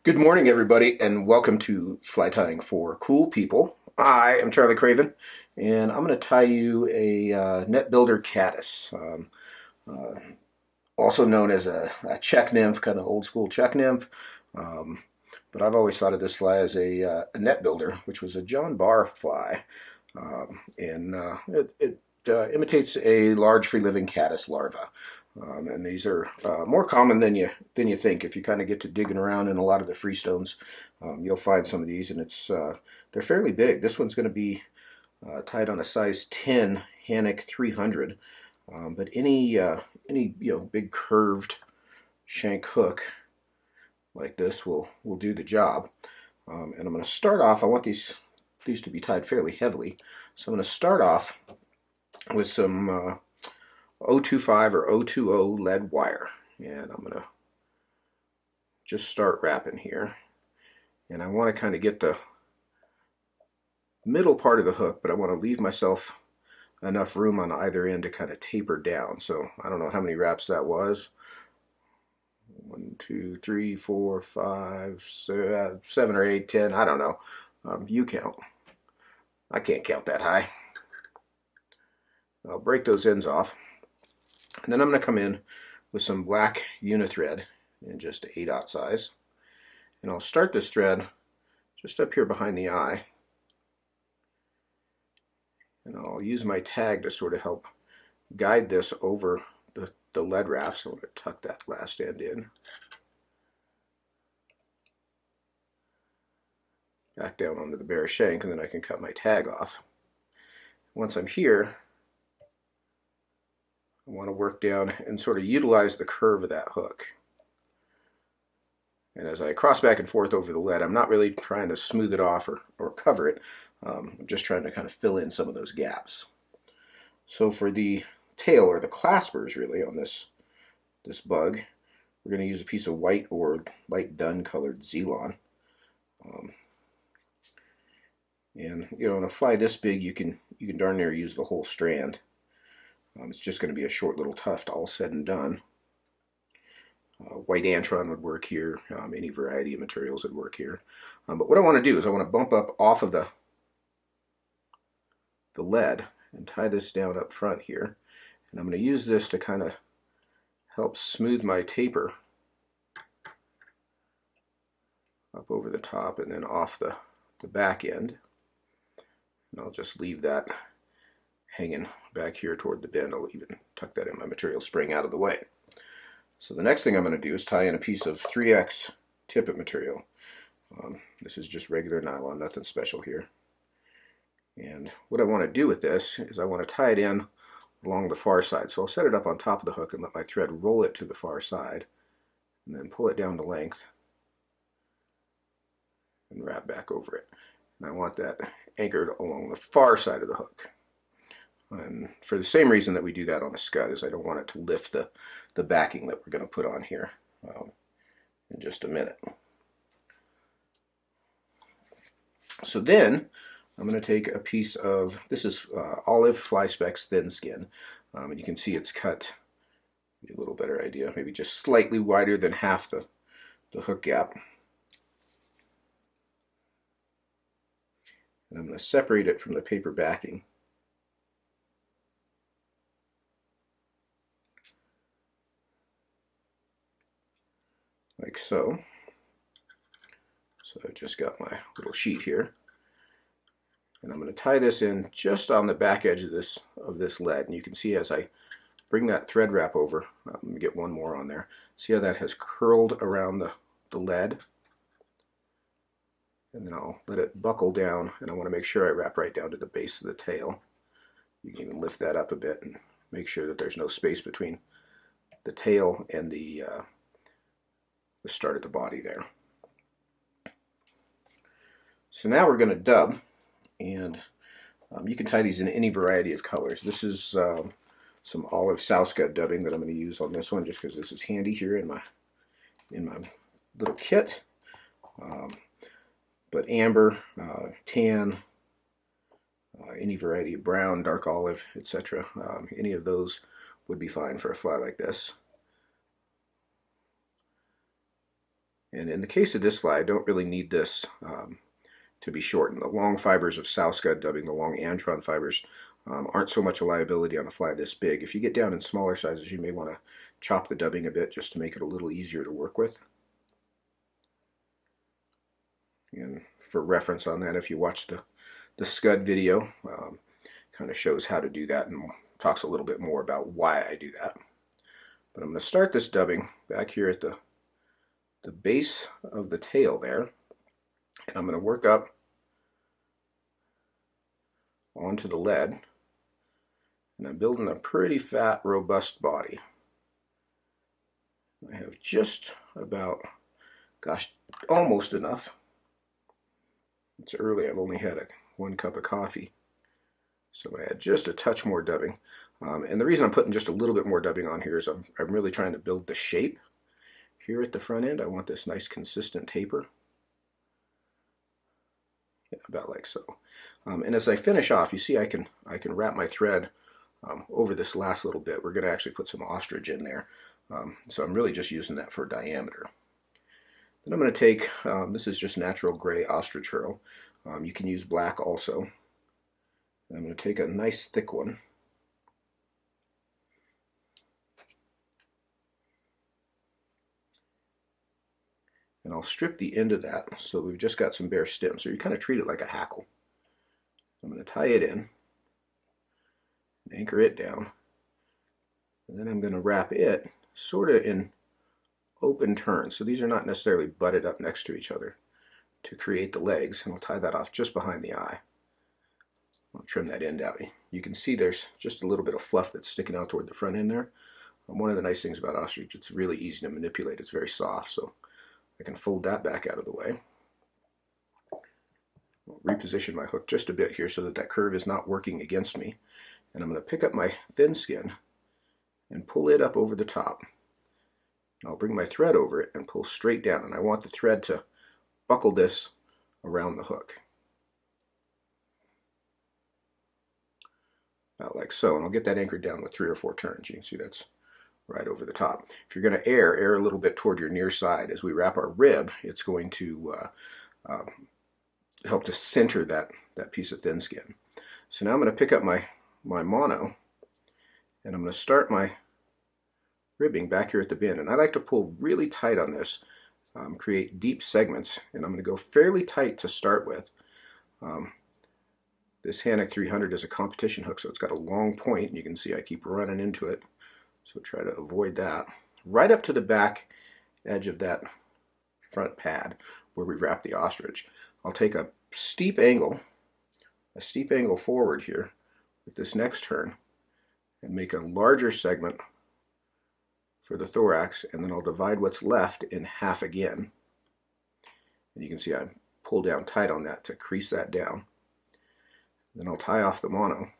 Good morning, everybody, and welcome to Fly Tying for Cool People. I am Charlie Craven, and I'm going to tie you a net builder caddis, uh, also known as a check nymph, kind of old school check nymph. Um, but I've always thought of this fly as a net builder, which was a John Barr fly, and it imitates a large free-living caddis larva. And these are more common than you think. If you kind of get to digging around in a lot of the freestones, you'll find some of these, and they're fairly big. This one's going to be tied on a size 10 Hanak 300, but any big curved shank hook like this will do the job. And I'm going to start off. I want these to be tied fairly heavily, so I'm going to start off with some 025 or 020 lead wire, and I'm going to just start wrapping here. And I want to kind of get the middle part of the hook, but I want to leave myself enough room on either end to kind of taper down. So I don't know how many wraps that was. 1, 2, 3, 4, 5, 7 or 8, 10. I don't know. You count. I can't count that high. I'll break those ends off. And then I'm going to come in with some black unithread in just 8/0 size. And I'll start this thread just up here behind the eye. And I'll use my tag to sort of help guide this over the lead wrap. So I'm going to tuck that last end in. Back down onto the bare shank, and then I can cut my tag off. Once I'm here, I want to work down and sort of utilize the curve of that hook. And as I cross back and forth over the lead, I'm not really trying to smooth it off or cover it. I'm just trying to kind of fill in some of those gaps. So for the tail, or the claspers really, on this bug, we're going to use a piece of white or light dun colored Z-Lon. And on a fly this big, you can darn near use the whole strand. It's just going to be a short little tuft, all said and done. White antron would work here. Any variety of materials would work here. But what I want to do is I want to bump up off of the lead and tie this down up front here. And I'm going to use this to kind of help smooth my taper up over the top and then off the back end. And I'll just leave that hanging back here toward the bend. I'll even tuck that in my material spring out of the way. So the next thing I'm going to do is tie in a piece of 3X Tippet material. This is just regular nylon, nothing special here. And what I want to do with this is I want to tie it in along the far side. So I'll set it up on top of the hook and let my thread roll it to the far side, and then pull it down to length and wrap back over it. And I want that anchored along the far side of the hook. And for the same reason that we do that on a Scud, is I don't want it to lift the backing that we're going to put on here in just a minute. So then I'm going to take a piece of, this is olive fly Specks Thinskin, and you can see it's cut, a little better idea, maybe just slightly wider than half the hook gap. And I'm going to separate it from the paper backing. Like so. So I've just got my little sheet here. And I'm going to tie this in just on the back edge of this lead. And you can see as I bring that thread wrap over, let me get one more on there. See how that has curled around the lead? And then I'll let it buckle down, and I want to make sure I wrap right down to the base of the tail. You can even lift that up a bit and make sure that there's no space between the tail and the start of the body there. So now we're going to dub, and you can tie these in any variety of colors. This is some olive Scud dubbing that I'm going to use on this one, just because this is handy here in my little kit. But amber, tan, any variety of brown, dark olive, etc. Any of those would be fine for a fly like this. And in the case of this fly, I don't really need this to be shortened. The long fibers of sow scud dubbing, the long antron fibers, aren't so much a liability on a fly this big. If you get down in smaller sizes, you may want to chop the dubbing a bit just to make it a little easier to work with. And for reference on that, if you watch the Scud video, kind of shows how to do that and talks a little bit more about why I do that. But I'm going to start this dubbing back here at the base of the tail there, and I'm going to work up onto the lead, and I'm building a pretty fat, robust body. I have just about, gosh, almost enough. It's early, I've only had 1 cup of coffee, so I'm going to add just a touch more dubbing. And the reason I'm putting just a little bit more dubbing on here is I'm really trying to build the shape. Here at the front end, I want this nice consistent taper. Yeah, about like so. And as I finish off, you see I can wrap my thread over this last little bit. We're going to actually put some ostrich in there. So I'm really just using that for diameter. Then I'm going to take, this is just natural gray ostrich herl. You can use black also. And I'm going to take a nice thick one. And I'll strip the end of that so we've just got some bare stem. So you kind of treat it like a hackle. I'm going to tie it in, anchor it down, and then I'm going to wrap it sort of in open turns. So these are not necessarily butted up next to each other to create the legs, and I'll tie that off just behind the eye. I'll trim that end out. You can see there's just a little bit of fluff that's sticking out toward the front end there. One of the nice things about ostrich, it's really easy to manipulate. It's very soft, so I can fold that back out of the way. I'll reposition my hook just a bit here so that that curve is not working against me. And I'm going to pick up my thin skin and pull it up over the top. I'll bring my thread over it and pull straight down. And I want the thread to buckle this around the hook. About like so. And I'll get that anchored down with 3 or 4 turns. You can see that's right over the top. If you're going to err a little bit toward your near side. As we wrap our rib, it's going to help to center that piece of thin skin. So now I'm going to pick up my mono, and I'm going to start my ribbing back here at the bin. And I like to pull really tight on this, create deep segments, and I'm going to go fairly tight to start with. This Hanak 300 is a competition hook, so it's got a long point, and you can see I keep running into it. So try to avoid that. Right up to the back edge of that front pad where we wrap the ostrich. I'll take a steep angle forward here with this next turn and make a larger segment for the thorax, and then I'll divide what's left in half again. And you can see I pull down tight on that to crease that down. Then I'll tie off the mono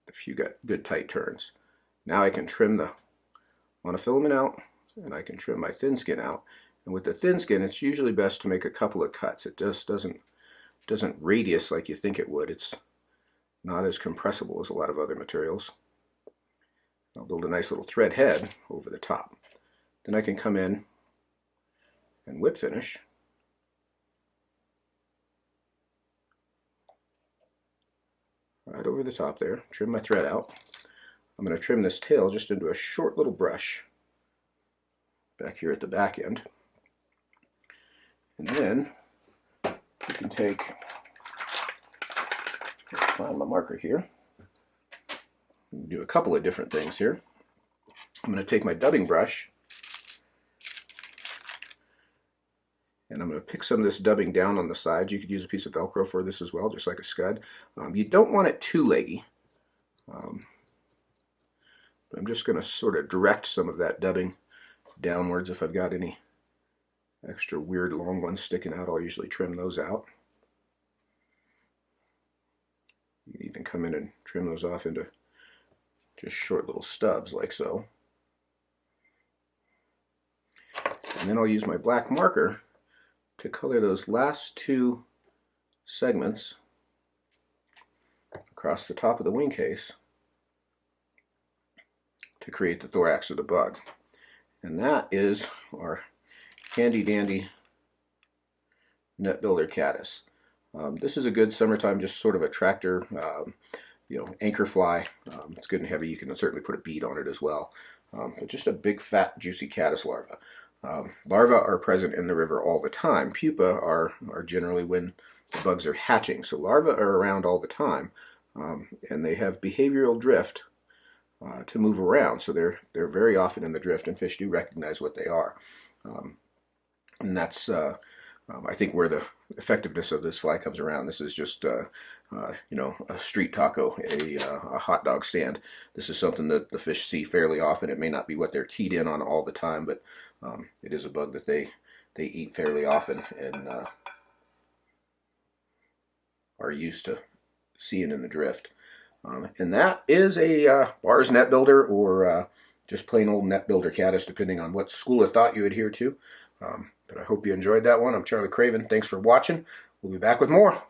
a few good tight turns. Now I can trim the monofilament out, and I can trim my thin skin out. And with the thin skin, it's usually best to make a couple of cuts. It just doesn't radius like you think it would. It's not as compressible as a lot of other materials. I'll build a nice little thread head over the top. Then I can come in and whip finish. Right over the top there, trim my thread out. I'm going to trim this tail just into a short little brush back here at the back end. And then you can take, find my marker here, do a couple of different things here. I'm going to take my dubbing brush and I'm going to pick some of this dubbing down on the sides. You could use a piece of Velcro for this as well, just like a Scud. You don't want it too leggy. I'm just going to sort of direct some of that dubbing downwards. If I've got any extra weird long ones sticking out, I'll usually trim those out. You can even come in and trim those off into just short little stubs like so. And then I'll use my black marker to color those last 2 segments across the top of the wing case to create the thorax of the bug. And that is our handy dandy net builder caddis. This is a good summertime, just sort of a tractor, anchor fly. It's good and heavy. You can certainly put a bead on it as well. But just a big, fat, juicy caddis larva. Larvae are present in the river all the time. Pupa are generally when the bugs are hatching. So larvae are around all the time, and they have behavioral drift to move around. So they're very often in the drift, and fish do recognize what they are. And that's I think where the effectiveness of this fly comes around. This is just a street taco, a hot dog stand. This is something that the fish see fairly often. It may not be what they're keyed in on all the time, but it is a bug that they eat fairly often and are used to seeing in the drift. And that is a Barr's net builder, or just plain old net builder caddis, depending on what school of thought you adhere to. But I hope you enjoyed that one. I'm Charlie Craven. Thanks for watching. We'll be back with more.